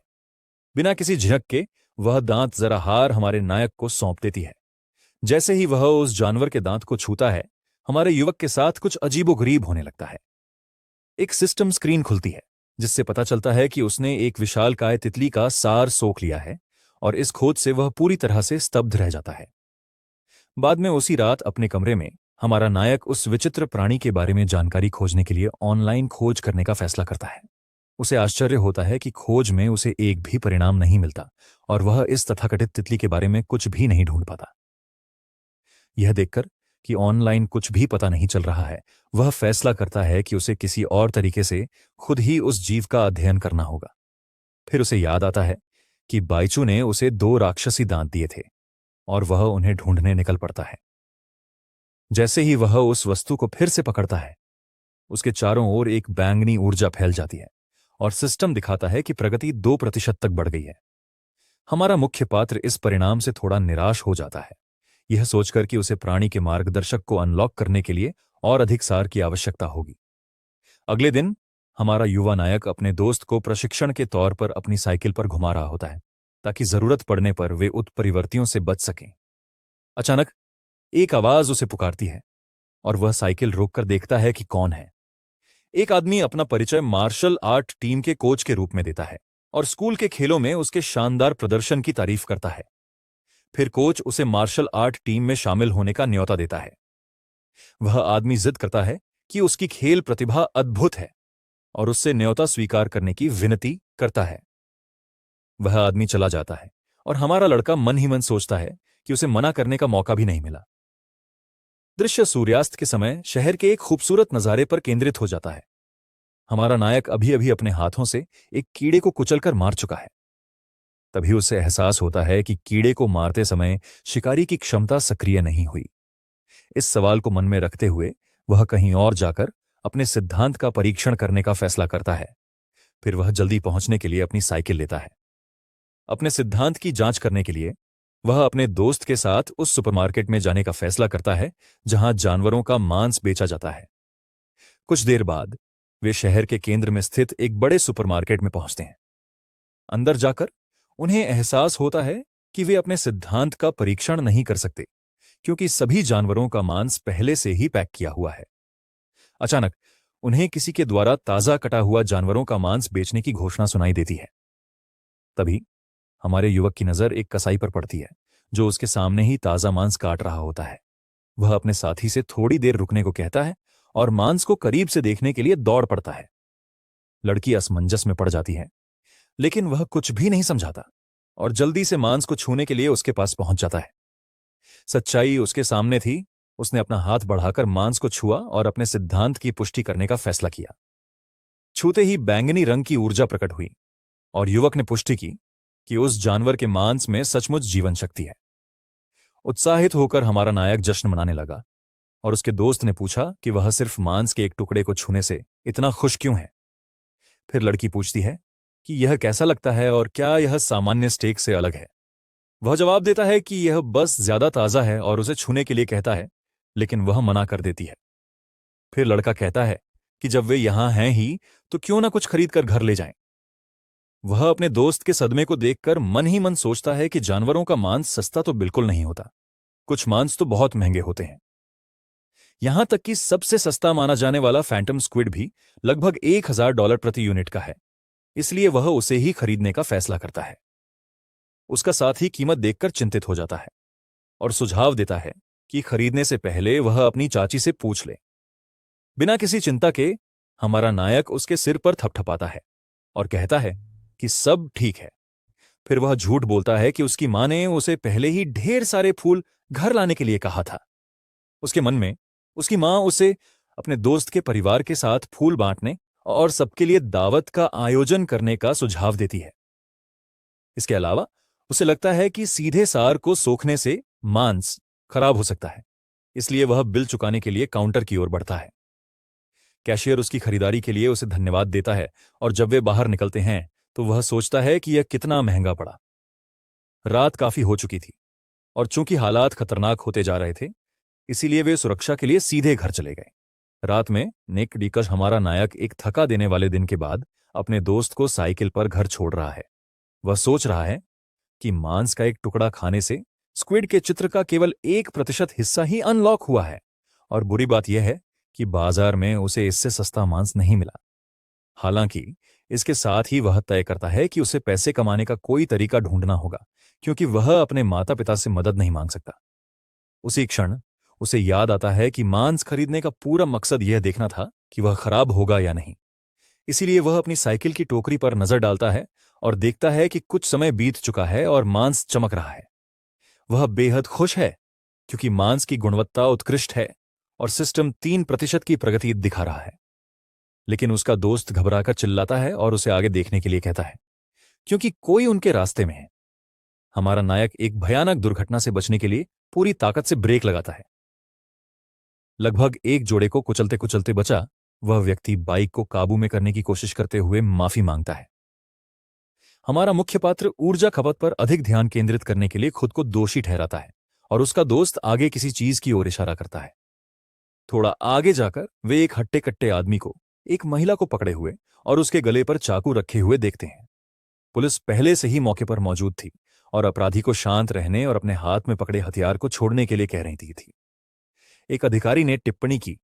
बिना किसी झिझक के वह दांत जरा हार हमारे नायक को सौंप देती है। जैसे ही वह उस जानवर के दांत को छूता है, हमारे युवक के साथ कुछ अजीबोगरीब होने लगता है। एक सिस्टम स्क्रीन खुलती है जिससे पता चलता है कि उसने एक विशालकाय तितली का सार सोख लिया है और इस खोज से वह पूरी तरह से स्तब्ध रह जाता है। बाद में उसी रात अपने कमरे में हमारा नायक उस विचित्र प्राणी के बारे में जानकारी खोजने के लिए ऑनलाइन खोज करने का फैसला करता है। उसे आश्चर्य होता है कि खोज में उसे एक भी परिणाम नहीं मिलता और वह इस तथाकथित तितली के बारे में कुछ भी नहीं ढूंढ पाता। यह देखकर कि ऑनलाइन कुछ भी पता नहीं चल रहा है, वह फैसला करता है कि उसे किसी और तरीके से खुद ही उस जीव का अध्ययन करना होगा। फिर उसे याद आता है कि बाइचू ने उसे 2 राक्षसी दांत दिए थे और वह उन्हें ढूंढने निकल पड़ता है। जैसे ही वह उस वस्तु को फिर से पकड़ता है, उसके चारों ओर एक बैंगनी ऊर्जा फैल जाती है और सिस्टम दिखाता है कि प्रगति 2% तक बढ़ गई है। हमारा मुख्य पात्र इस परिणाम से थोड़ा निराश हो जाता है, यह सोचकर कि उसे प्राणी के मार्गदर्शक को अनलॉक करने के लिए और अधिक सार की आवश्यकता होगी। अगले दिन हमारा युवा नायक अपने दोस्त को प्रशिक्षण के तौर पर अपनी साइकिल पर घुमा रहा होता है ताकि जरूरत पड़ने पर वे उत्परिवर्तियों से बच सकें। अचानक एक आवाज उसे पुकारती है और वह साइकिल रोककर देखता है कि कौन है। एक आदमी अपना परिचय मार्शल आर्ट टीम के कोच के रूप में देता है और स्कूल के खेलों में उसके शानदार प्रदर्शन की तारीफ करता है। फिर कोच उसे मार्शल आर्ट टीम में शामिल होने का न्योता देता है। वह आदमी जिद करता है कि उसकी खेल प्रतिभा अद्भुत है और उससे न्योता स्वीकार करने की विनती करता है। वह आदमी चला जाता है और हमारा लड़का मन ही मन सोचता है कि उसे मना करने का मौका भी नहीं मिला। दृश्य सूर्यास्त के समय शहर के एक खूबसूरत नजारे पर केंद्रित हो जाता है। हमारा नायक अभी अभी अपने हाथों से एक कीड़े को कुचलकर मार चुका है। तभी उसे एहसास होता है कि कीड़े को मारते समय शिकारी की क्षमता सक्रिय नहीं हुई। इस सवाल को मन में रखते हुए वह कहीं और जाकर अपने सिद्धांत का परीक्षण करने का फैसला करता है। फिर वह जल्दी पहुंचने के लिए अपनी साइकिल लेता है। अपने सिद्धांत की जांच करने के लिए वह अपने दोस्त के साथ उस सुपरमार्केट में जाने का फैसला करता है जहां जानवरों का मांस बेचा जाता है। कुछ देर बाद वे शहर के केंद्र में स्थित एक बड़े सुपरमार्केट में पहुंचते हैं। अंदर जाकर उन्हें एहसास होता है कि वे अपने सिद्धांत का परीक्षण नहीं कर सकते क्योंकि सभी जानवरों का मांस पहले से ही पैक किया हुआ है। अचानक उन्हें किसी के द्वारा ताजा कटा हुआ जानवरों का मांस बेचने की घोषणा सुनाई देती है। तभी हमारे युवक की नजर एक कसाई पर पड़ती है जो उसके सामने ही ताजा मांस काट रहा होता है। वह अपने साथी से थोड़ी देर रुकने को कहता है और मांस को करीब से देखने के लिए दौड़ पड़ता है। लड़की असमंजस में पड़ जाती है, लेकिन वह कुछ भी नहीं समझाता और जल्दी से मांस को छूने के लिए उसके पास पहुंच जाता है। सच्चाई उसके सामने थी। उसने अपना हाथ बढ़ाकर मांस को छुआ और अपने सिद्धांत की पुष्टि करने का फैसला किया। छूते ही बैंगनी रंग की ऊर्जा प्रकट हुई और युवक ने पुष्टि की कि उस जानवर के मांस में सचमुच जीवन शक्ति है। उत्साहित होकर हमारा नायक जश्न मनाने लगा और उसके दोस्त ने पूछा कि वह सिर्फ मांस के एक टुकड़े को छूने से इतना खुश क्यों है। फिर लड़की पूछती है कि यह कैसा लगता है और क्या यह सामान्य स्टेक से अलग है। वह जवाब देता है कि यह बस ज्यादा ताजा है और उसे छूने के लिए कहता है, लेकिन वह मना कर देती है। फिर लड़का कहता है कि जब वे यहां हैं ही तो क्यों ना कुछ खरीद कर घर ले जाएं। वह अपने दोस्त के सदमे को देखकर मन ही मन सोचता है कि जानवरों का मांस सस्ता तो बिल्कुल नहीं होता, कुछ मांस तो बहुत महंगे होते हैं। यहां तक कि सबसे सस्ता माना जाने वाला फैंटम स्क्विड भी लगभग $1000 प्रति यूनिट का है। इसलिए वह उसे ही खरीदने का फैसला करता है। उसका साथी कीमत देखकर चिंतित हो जाता है और सुझाव देता है कि खरीदने से पहले वह अपनी चाची से पूछ ले। बिना किसी चिंता के हमारा नायक उसके सिर पर थपथपाता है और कहता है कि सब ठीक है। फिर वह झूठ बोलता है कि उसकी मां ने उसे पहले ही ढेर सारे फूल घर लाने के लिए कहा था। उसके मन में उसकी मां उसे अपने दोस्त के परिवार के साथ फूल बांटने और सबके लिए दावत का आयोजन करने का सुझाव देती है। इसके अलावा उसे लगता है कि सीधे सार को सोखने से मांस खराब हो सकता है, इसलिए वह बिल चुकाने के लिए काउंटर की ओर बढ़ता है। कैशियर उसकी खरीदारी के लिए उसे धन्यवाद देता है और जब वे बाहर निकलते हैं तो वह सोचता है कि यह कितना महंगा पड़ा। रात काफी हो चुकी थी और चूंकि हालात खतरनाक होते जा रहे थे, इसीलिए वे सुरक्षा के लिए सीधे घर चले गए। रात में निक डीकश हमारा नायक एक थका देने वाले दिन के बाद अपने दोस्त को साइकिल पर घर छोड़ रहा है। वह सोच रहा है कि मांस का एक टुकड़ा खाने से स्क्विड के चित्र का केवल 1% हिस्सा ही अनलॉक हुआ है और बुरी बात यह है कि बाजार में उसे इससे सस्ता मांस नहीं मिला। हालांकि इसके साथ ही वह तय करता है कि उसे पैसे कमाने का कोई तरीका ढूंढना होगा, क्योंकि वह अपने माता पिता से मदद नहीं मांग सकता। उसी क्षण उसे याद आता है कि मांस खरीदने का पूरा मकसद यह देखना था कि वह खराब होगा या नहीं। इसीलिए वह अपनी साइकिल की टोकरी पर नजर डालता है और देखता है कि कुछ समय बीत चुका है और मांस चमक रहा है। वह बेहद खुश है क्योंकि मांस की गुणवत्ता उत्कृष्ट है और सिस्टम 3% की प्रगति दिखा रहा है। लेकिन उसका दोस्त घबराकर चिल्लाता है और उसे आगे देखने के लिए कहता है, क्योंकि कोई उनके रास्ते में है। हमारा नायक एक भयानक दुर्घटना से बचने के लिए पूरी ताकत से ब्रेक लगाता है। लगभग एक जोड़े को कुचलते कुचलते बचा वह व्यक्ति बाइक को काबू में करने की कोशिश करते हुए माफी मांगता है। हमारा मुख्य पात्र ऊर्जा खपत पर अधिक ध्यान केंद्रित करने के लिए खुद को दोषी ठहराता है और उसका दोस्त आगे किसी चीज की ओर इशारा करता है। थोड़ा आगे जाकर वे एक हट्टे कट्टे आदमी को, एक महिला को पकड़े हुए और उसके गले पर चाकू रखे हुए देखते हैं। पुलिस पहले से ही मौके पर मौजूद थी और अपराधी को शांत रहने और अपने हाथ में पकड़े हथियार को छोड़ने के लिए कह रही थी। एक अधिकारी ने टिप्पणी की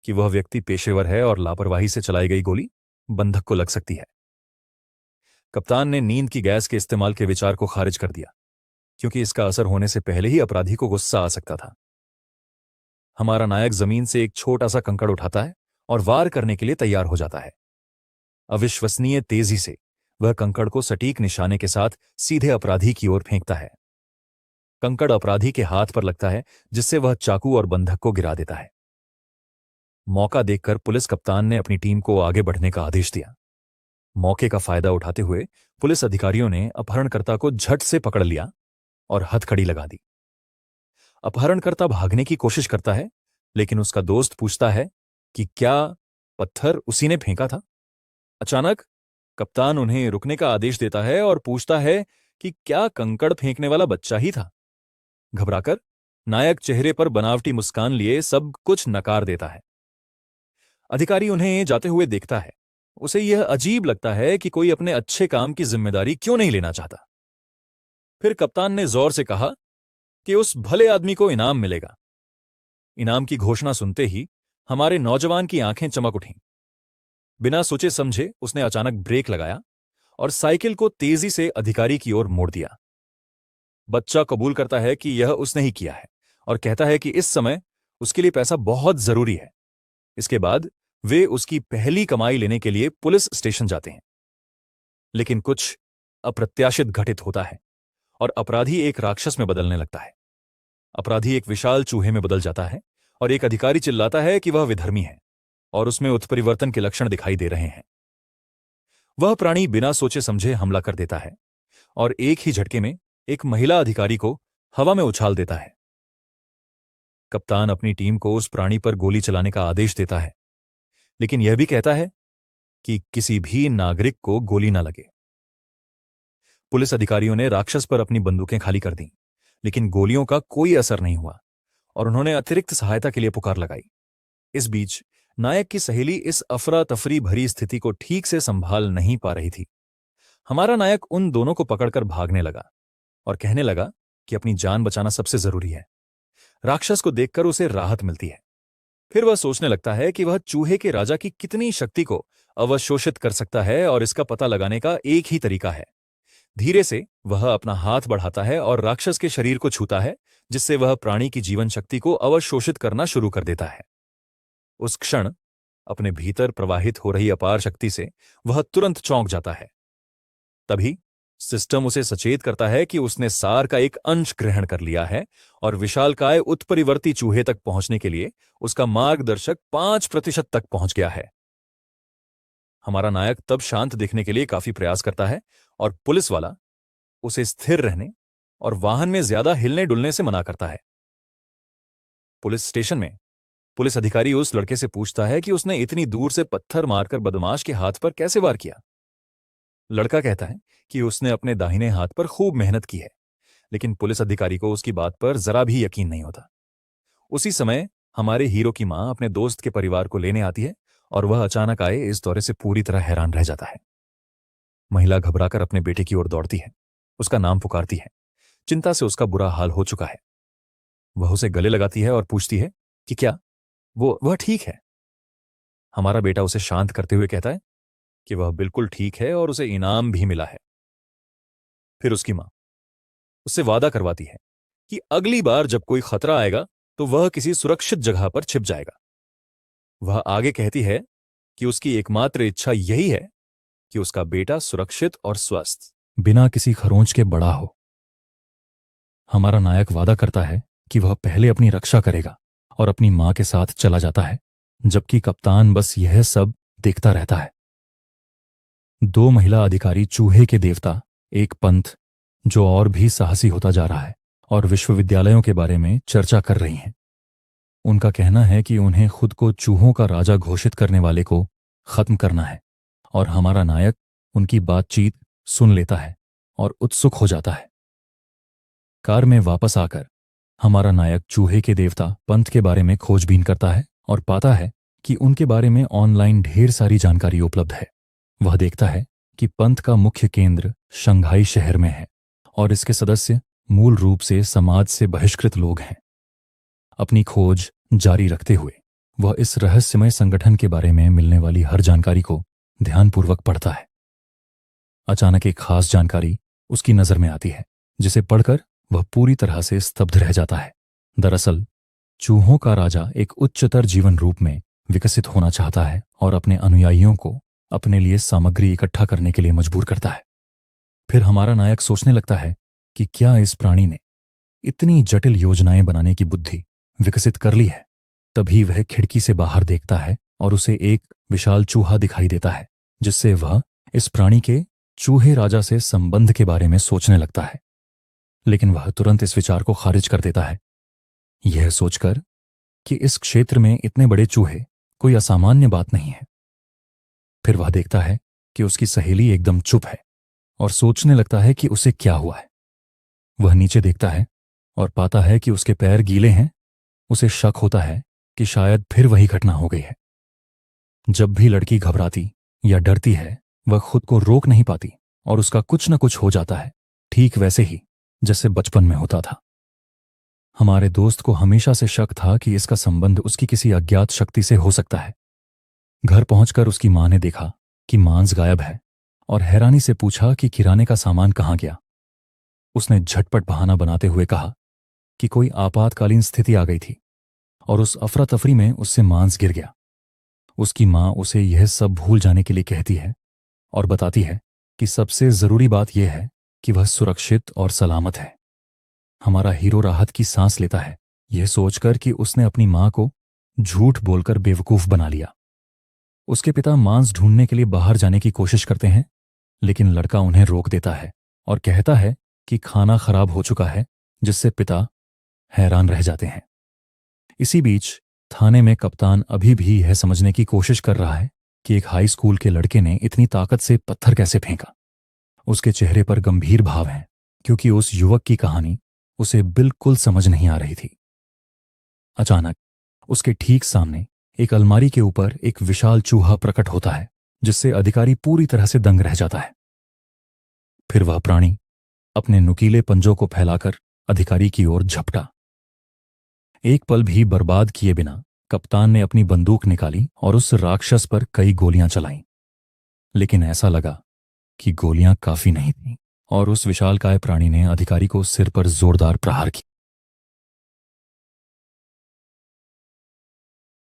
कि वह व्यक्ति पेशेवर है और लापरवाही से चलाई गई गोली बंधक को लग सकती है। कप्तान ने नींद की गैस के इस्तेमाल के विचार को खारिज कर दिया, क्योंकि इसका असर होने से पहले ही अपराधी को गुस्सा आ सकता था। हमारा नायक जमीन से एक छोटा सा कंकड़ उठाता है और वार करने के लिए तैयार हो जाता है। अविश्वसनीय तेजी से वह कंकड़ को सटीक निशाने के साथ सीधे अपराधी की ओर फेंकता है। कंकड़ अपराधी के हाथ पर लगता है, जिससे वह चाकू और बंधक को गिरा देता है। मौका देखकर पुलिस कप्तान ने अपनी टीम को आगे बढ़ने का आदेश दिया। मौके का फायदा उठाते हुए पुलिस अधिकारियों ने अपहरणकर्ता को झट से पकड़ लिया और हथकड़ी लगा दी। अपहरणकर्ता भागने की कोशिश करता है, लेकिन उसका दोस्त पूछता है कि क्या पत्थर उसी ने फेंका था। अचानक कप्तान उन्हें रुकने का आदेश देता है और पूछता है कि क्या कंकड़ फेंकने वाला बच्चा ही था। घबराकर नायक चेहरे पर बनावटी मुस्कान लिए सब कुछ नकार देता है। अधिकारी उन्हें जाते हुए देखता है। उसे यह अजीब लगता है कि कोई अपने अच्छे काम की जिम्मेदारी क्यों नहीं लेना चाहता। फिर कप्तान ने जोर से कहा कि उस भले आदमी को इनाम मिलेगा। इनाम की घोषणा सुनते ही हमारे नौजवान की आंखें चमक उठीं। बिना सोचे समझे उसने अचानक ब्रेक लगाया और साइकिल को तेजी से अधिकारी की ओर मोड़ दिया। बच्चा कबूल करता है कि यह उसने ही किया है और कहता है कि इस समय उसके लिए पैसा बहुत जरूरी है। इसके बाद वे उसकी पहली कमाई लेने के लिए पुलिस स्टेशन जाते हैं। लेकिन कुछ अप्रत्याशित घटित होता है और अपराधी एक राक्षस में बदलने लगता है। अपराधी एक विशाल चूहे में बदल जाता है और एक अधिकारी चिल्लाता है कि वह विधर्मी है और उसमें उत्परिवर्तन के लक्षण दिखाई दे रहे हैं। वह प्राणी बिना सोचे समझे हमला कर देता है और एक ही झटके में एक महिला अधिकारी को हवा में उछाल देता है। कप्तान अपनी टीम को उस प्राणी पर गोली चलाने का आदेश देता है, लेकिन यह भी कहता है कि किसी भी नागरिक को गोली न लगे। पुलिस अधिकारियों ने राक्षस पर अपनी बंदूकें खाली कर दी, लेकिन गोलियों का कोई असर नहीं हुआ और उन्होंने अतिरिक्त सहायता के लिए पुकार लगाई। इस बीच नायक की सहेली इस अफरा तफरी भरी स्थिति को ठीक से संभाल नहीं पा रही थी। हमारा नायक उन दोनों को पकड़कर भागने लगा और कहने लगा कि अपनी जान बचाना सबसे जरूरी है। राक्षस को देखकर उसे राहत मिलती है। फिर वह सोचने लगता है कि वह चूहे के राजा की कितनी शक्ति को अवशोषित कर सकता है और इसका पता लगाने का एक ही तरीका है। धीरे से वह अपना हाथ बढ़ाता है और राक्षस के शरीर को छूता है, जिससे वह प्राणी की जीवन शक्ति को अवशोषित करना शुरू कर देता है। उस क्षण अपने भीतर प्रवाहित हो रही अपार शक्ति से वह तुरंत चौंक जाता है। तभी सिस्टम उसे सचेत करता है कि उसने सार का एक अंश ग्रहण कर लिया है और विशालकाय उत्परिवर्ती चूहे तक पहुंचने के लिए उसका मार्गदर्शक 5% तक पहुंच गया है। हमारा नायक तब शांत दिखने के लिए काफी प्रयास करता है और पुलिस वाला उसे स्थिर रहने और वाहन में ज्यादा हिलने डुलने से मना करता है। पुलिस स्टेशन में पुलिस अधिकारी उस लड़के से पूछता है कि उसने इतनी दूर से पत्थर मारकर बदमाश के हाथ पर कैसे वार किया। लड़का कहता है कि उसने अपने दाहिने हाथ पर खूब मेहनत की है, लेकिन पुलिस अधिकारी को उसकी बात पर जरा भी यकीन नहीं होता। उसी समय हमारे हीरो की मां अपने दोस्त के परिवार को लेने आती है और वह अचानक आए इस दौरे से पूरी तरह हैरान रह जाता है। महिला घबराकर अपने बेटे की ओर दौड़ती है, उसका नाम पुकारती है। चिंता से उसका बुरा हाल हो चुका है। वह उसे गले लगाती है और पूछती है कि क्या वह ठीक है। हमारा बेटा उसे शांत करते हुए कहता है कि वह बिल्कुल ठीक है और उसे इनाम भी मिला है। फिर उसकी मां उससे वादा करवाती है कि अगली बार जब कोई खतरा आएगा तो वह किसी सुरक्षित जगह पर छिप जाएगा। वह आगे कहती है कि उसकी एकमात्र इच्छा यही है कि उसका बेटा सुरक्षित और स्वस्थ, बिना किसी खरोंच के बड़ा हो। हमारा नायक वादा करता है कि वह पहले अपनी रक्षा करेगा और अपनी मां के साथ चला जाता है, जबकि कप्तान बस यह सब देखता रहता है। 2 महिला अधिकारी चूहे के देवता, एक पंथ जो और भी साहसी होता जा रहा है, और विश्वविद्यालयों के बारे में चर्चा कर रही हैं। उनका कहना है कि उन्हें खुद को चूहों का राजा घोषित करने वाले को खत्म करना है, और हमारा नायक उनकी बातचीत सुन लेता है और उत्सुक हो जाता है। कार में वापस आकर हमारा नायक चूहे के देवता पंथ के बारे में खोजबीन करता है और पाता है कि उनके बारे में ऑनलाइन ढेर सारी जानकारी उपलब्ध है। वह देखता है कि पंथ का मुख्य केंद्र शंघाई शहर में है और इसके सदस्य मूल रूप से समाज से बहिष्कृत लोग हैं। अपनी खोज जारी रखते हुए वह इस रहस्यमय संगठन के बारे में मिलने वाली हर जानकारी को ध्यानपूर्वक पढ़ता है। अचानक एक खास जानकारी उसकी नजर में आती है, जिसे पढ़कर वह पूरी तरह से स्तब्ध रह जाता है। दरअसल चूहों का राजा एक उच्चतर जीवन रूप में विकसित होना चाहता है और अपने अनुयायियों को अपने लिए सामग्री इकट्ठा करने के लिए मजबूर करता है। फिर हमारा नायक सोचने लगता है कि क्या इस प्राणी ने इतनी जटिल योजनाएं बनाने की बुद्धि विकसित कर ली है। तभी वह खिड़की से बाहर देखता है और उसे एक विशाल चूहा दिखाई देता है, जिससे वह इस प्राणी के चूहे राजा से संबंध के बारे में सोचने लगता है। लेकिन वह तुरंत इस विचार को खारिज कर देता है, यह सोचकर कि इस क्षेत्र में इतने बड़े चूहे कोई असामान्य बात नहीं है। फिर वह देखता है कि उसकी सहेली एकदम चुप है और सोचने लगता है कि उसे क्या हुआ है। वह नीचे देखता है और पाता है कि उसके पैर गीले हैं। उसे शक होता है कि शायद फिर वही घटना हो गई है। जब भी लड़की घबराती या डरती है, वह खुद को रोक नहीं पाती और उसका कुछ न कुछ हो जाता है, ठीक वैसे ही जैसे बचपन में होता था। हमारे दोस्त को हमेशा से शक था कि इसका संबंध उसकी किसी अज्ञात शक्ति से हो सकता है। घर पहुंचकर उसकी मां ने देखा कि मांस गायब है और हैरानी से पूछा कि किराने का सामान कहां गया। उसने झटपट बहाना बनाते हुए कहा कि कोई आपातकालीन स्थिति आ गई थी और उस अफरा तफरी में उससे मांस गिर गया। उसकी माँ उसे यह सब भूल जाने के लिए कहती है और बताती है कि सबसे जरूरी बात यह है कि वह सुरक्षित और सलामत है। हमारा हीरो राहत की सांस लेता है, यह सोचकर कि उसने अपनी माँ को झूठ बोलकर बेवकूफ बना लिया। उसके पिता मांस ढूंढने के लिए बाहर जाने की कोशिश करते हैं, लेकिन लड़का उन्हें रोक देता है और कहता है कि खाना खराब हो चुका है, जिससे पिता हैरान रह जाते हैं। इसी बीच थाने में कप्तान अभी भी यह समझने की कोशिश कर रहा है कि एक हाई स्कूल के लड़के ने इतनी ताकत से पत्थर कैसे फेंका। उसके चेहरे पर गंभीर भाव हैं, क्योंकि उस युवक की कहानी उसे बिल्कुल समझ नहीं आ रही थी। अचानक उसके ठीक सामने एक अलमारी के ऊपर एक विशाल चूहा प्रकट होता है, जिससे अधिकारी पूरी तरह से दंग रह जाता है। फिर वह प्राणी अपने नुकीले पंजों को फैलाकर अधिकारी की ओर झपटा। एक पल भी बर्बाद किए बिना कप्तान ने अपनी बंदूक निकाली और उस राक्षस पर कई गोलियां चलाईं। लेकिन ऐसा लगा कि गोलियां काफी नहीं थीं और उस विशालकाय प्राणी ने अधिकारी को सिर पर जोरदार प्रहार किया।